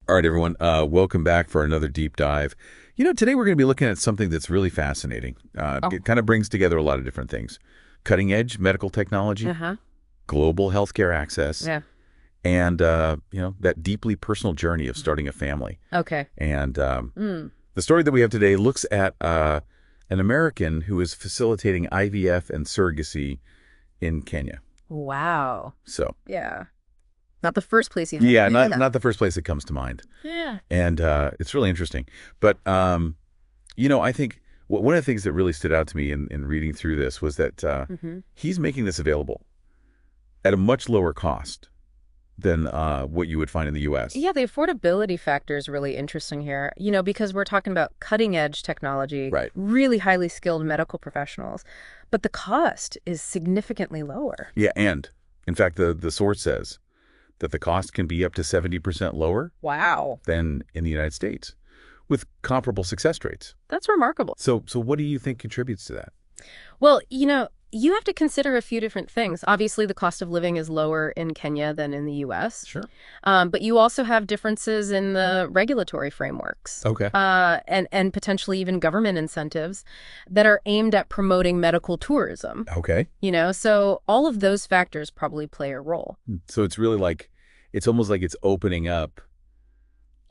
All right, everyone. Welcome back for another deep dive. Today we're going to be looking at something that's really fascinating. It kind of brings together a lot of different things. Cutting edge medical technology, Uh-huh. global healthcare access, Yeah. and, that deeply personal journey of starting a family. Okay. And Mm. the story that we have today looks at an American who is facilitating IVF and surrogacy in Kenya. Wow. So, Yeah. Not the first place you think. yeah, not the first place that comes to mind. Yeah. And it's really interesting. But, I think one of the things that really stood out to me in reading through this was that he's making this available at a much lower cost than what you would find in the U.S. Yeah, the affordability factor is really interesting here, because we're talking about cutting edge technology, Right. really highly skilled medical professionals, but the cost is significantly lower. Yeah, and in fact, the source says that the cost can be up to 70% lower Wow. than in the United States with comparable success rates. That's remarkable. So what do you think contributes to that? Well, you have to consider a few different things. Obviously, the cost of living is lower in Kenya than in the U.S. Sure. But you also have differences in the regulatory frameworks. Okay. And potentially even government incentives that are aimed at promoting medical tourism. Okay. So all of those factors probably play a role. So it's really it's almost like it's opening up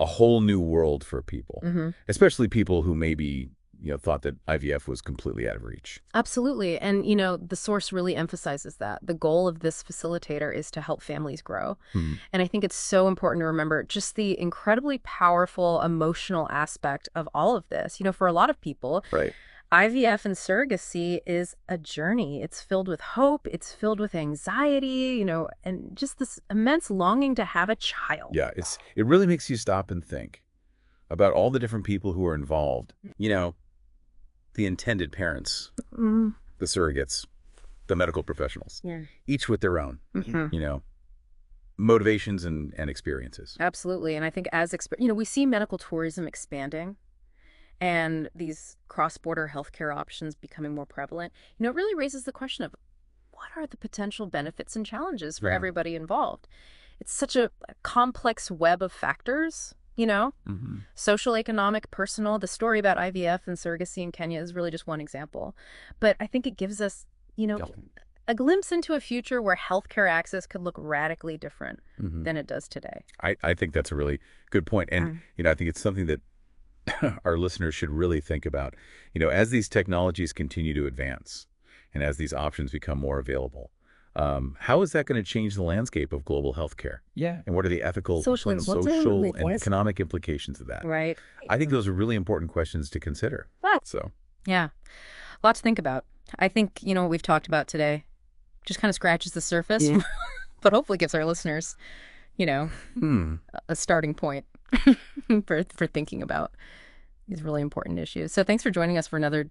a whole new world for people, especially people who maybe, thought that IVF was completely out of reach. Absolutely. And, the source really emphasizes that. The goal of this facilitator is to help families grow. And I think it's so important to remember just the incredibly powerful emotional aspect of all of this. For a lot of people, Right. IVF and surrogacy is a journey. It's filled with hope. It's filled with anxiety, and just this immense longing to have a child. Yeah, it really makes you stop and think about all the different people who are involved. The intended parents, Mm. the surrogates, the medical professionals, Yeah. each with their own, Mhm. motivations and experiences. Absolutely. And I think we see medical tourism expanding and these cross-border healthcare options becoming more prevalent. It really raises the question of what are the potential benefits and challenges for Yeah. everybody involved? It's such a complex web of factors, social, economic, personal. The story about IVF and surrogacy in Kenya is really just one example. But I think it gives us, a glimpse into a future where healthcare access could look radically different than it does today. I think that's a really good point. And, I think it's something that our listeners should really think about. As these technologies continue to advance and as these options become more available, how is that going to change the landscape of global healthcare? Yeah. And what are the ethical, Social and economic implications of that? Right. I think those are really important questions to consider. So, Yeah. A lot to think about. I think, what we've talked about today just kind of scratches the surface, but hopefully gives our listeners, a starting point for thinking about these really important issues. So thanks for joining us for another